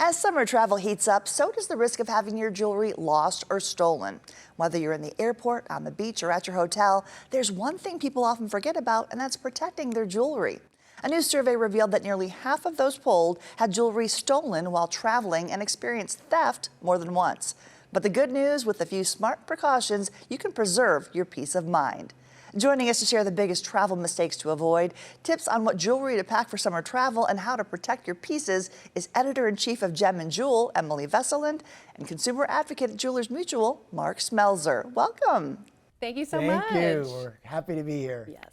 As summer travel heats up, so does the risk of having your jewelry lost or stolen. Whether you're in the airport, on the beach, or at your hotel, there's one thing people often forget about, and that's protecting their jewelry. A new survey revealed that nearly half of those polled had jewelry stolen while traveling and experienced theft more than once. But the good news, with a few smart precautions, you can preserve your peace of mind. Joining us to share the biggest travel mistakes to avoid, tips on what jewelry to pack for summer travel, and how to protect your pieces is Editor-in-Chief of Gem & Jewel, Emili Vesilind, and consumer advocate at Jewelers Mutual, Mark Smelzer. Welcome. Thank you so much. Thank you. We're happy to be here. Yes.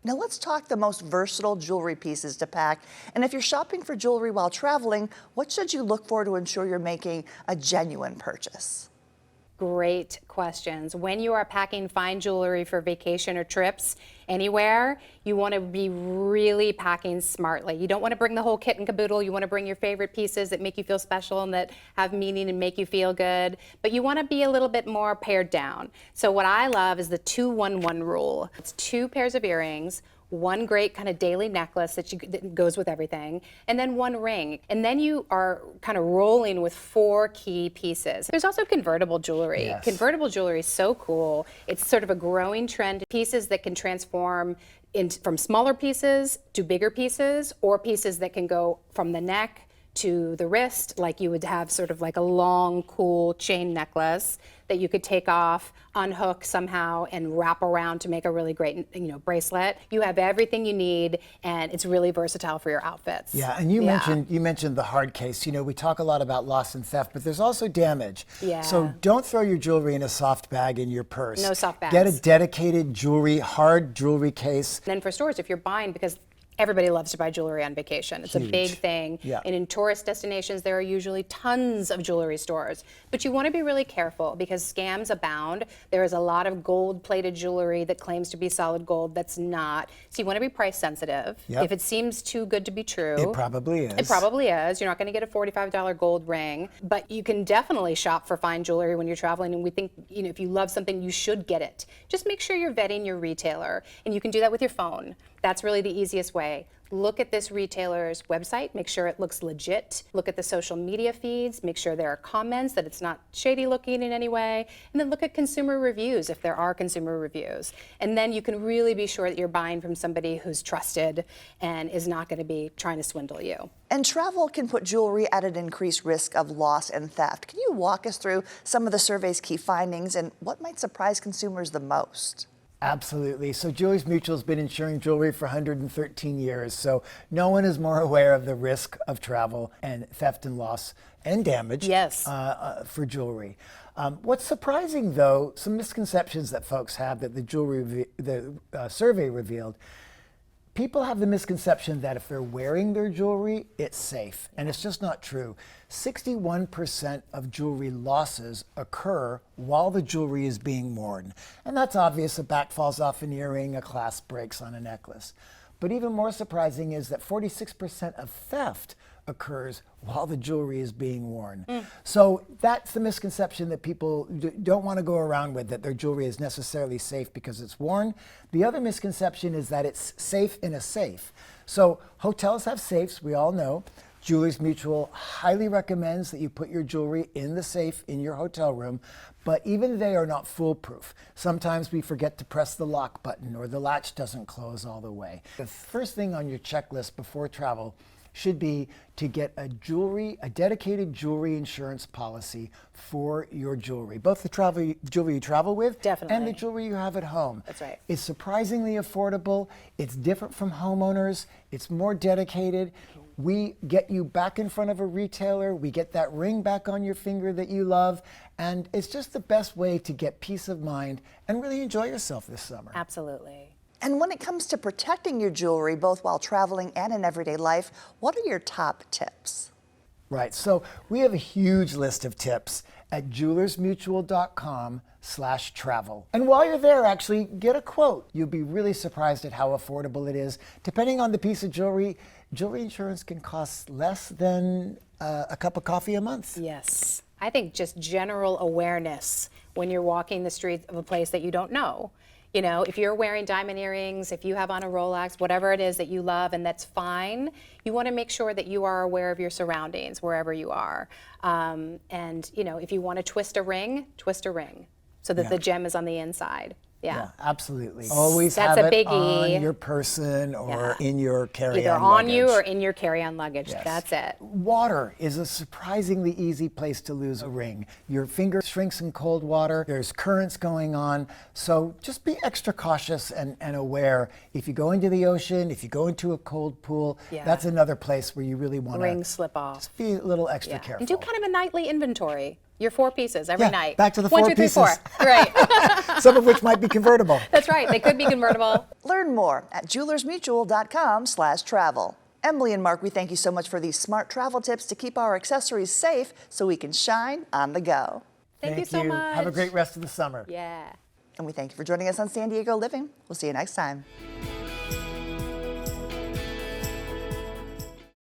Now let's talk the most versatile jewelry pieces to pack. And if you're shopping for jewelry while traveling, what should you look for to ensure you're making a genuine purchase? Great questions. When you are packing fine jewelry for vacation or trips anywhere, you want to be really packing smartly. You don't want to bring the whole kit and caboodle. You want to bring your favorite pieces that make you feel special and that have meaning and make you feel good. But you want to be a little bit more pared down. So what I love is the 2-1-1 rule. It's 2 pairs of earrings, 1 great kind of daily necklace that goes with everything, and then 1 ring. And then you are kind of rolling with 4 key pieces. There's also convertible jewelry. Yes. Convertible jewelry is so cool. It's sort of a growing trend. Pieces that can transform from smaller pieces to bigger pieces, or pieces that can go from the neck to the wrist, like you would have sort of like a long, cool chain necklace that you could take off, unhook somehow, and wrap around to make a really great, bracelet. You have everything you need, and it's really versatile for your outfits. Yeah, and you mentioned the hard case. We talk a lot about loss and theft, but there's also damage. Yeah. So don't throw your jewelry in a soft bag in your purse. No soft bags. Get a dedicated hard jewelry case. And then for stores, if you're buying, because everybody loves to buy jewelry on vacation. It's Huge. a big thing. Yeah. And in tourist destinations, there are usually tons of jewelry stores. But you want to be really careful because scams abound. There is a lot of gold-plated jewelry that claims to be solid gold that's not. So you want to be price sensitive. Yep. If it seems too good to be true. It probably is. It probably is. You're not going to get a $45 gold ring. But you can definitely shop for fine jewelry when you're traveling. And we think, if you love something, you should get it. Just make sure you're vetting your retailer. And you can do that with your phone. That's really the easiest way. Look at this retailer's website, make sure it looks legit. Look at the social media feeds, make sure there are comments, that it's not shady looking in any way. And then look at consumer reviews, if there are consumer reviews. And then you can really be sure that you're buying from somebody who's trusted and is not going to be trying to swindle you. And travel can put jewelry at an increased risk of loss and theft. Can you walk us through some of the survey's key findings and what might surprise consumers the most? Absolutely. So Jewelers Mutual has been insuring jewelry for 113 years. So no one is more aware of the risk of travel and theft and loss and damage for jewelry. What's surprising, though, some misconceptions that folks have that the survey revealed. People have the misconception that if they're wearing their jewelry, it's safe. And it's just not true. 61% of jewelry losses occur while the jewelry is being worn. And that's obvious. A back falls off an earring, a clasp breaks on a necklace. But even more surprising is that 46% of theft occurs while the jewelry is being worn. So that's the misconception that people don't want to go around with, that their jewelry is necessarily safe because it's worn. The other misconception is that it's safe in a safe. So hotels have safes, we all know. Jewelers Mutual highly recommends that you put your jewelry in the safe in your hotel room, but even they are not foolproof. Sometimes we forget to press the lock button or the latch doesn't close all the way. The first thing on your checklist before travel should be to get a dedicated jewelry insurance policy for your jewelry, both the jewelry you travel with and the jewelry you have at home. That's right. It's surprisingly affordable. It's different from homeowners. It's more dedicated. We get you back in front of a retailer. We get that ring back on your finger that you love. And it's just the best way to get peace of mind and really enjoy yourself this summer. Absolutely. And when it comes to protecting your jewelry, both while traveling and in everyday life, what are your top tips? Right, so we have a huge list of tips at jewelersmutual.com/travel. And while you're there, actually get a quote. You'll be really surprised at how affordable it is. Depending on the piece of jewelry, jewelry insurance can cost less than a cup of coffee a month. Yes. I think just general awareness when you're walking the streets of a place that you don't know. You know, if you're wearing diamond earrings, if you have on a Rolex, whatever it is that you love and that's fine, you want to make sure that you are aware of your surroundings wherever you are. And, you know, if you want to twist a ring so that the gem is on the inside. Yeah, absolutely. Always That's have a it biggie. on your person or in your carry-on Either luggage. on you or in your carry-on luggage. Yes. That's it. Water is a surprisingly easy place to lose a ring. Your finger shrinks in cold water. There's currents going on. So just be extra cautious and aware. If you go into the ocean, if you go into a cold pool, that's another place where you really want to Rings slip off. Just be a little extra careful. And do kind of a nightly inventory. Your 4 pieces every night. Back to the 1, 4 2, 3, pieces. 4. Right. Some of which might be convertible. That's right. They could be convertible. Learn more at jewelersmutual.com/travel. Emily and Mark, we thank you so much for these smart travel tips to keep our accessories safe so we can shine on the go. Thank you so much. Have a great rest of the summer. Yeah. And we thank you for joining us on San Diego Living. We'll see you next time.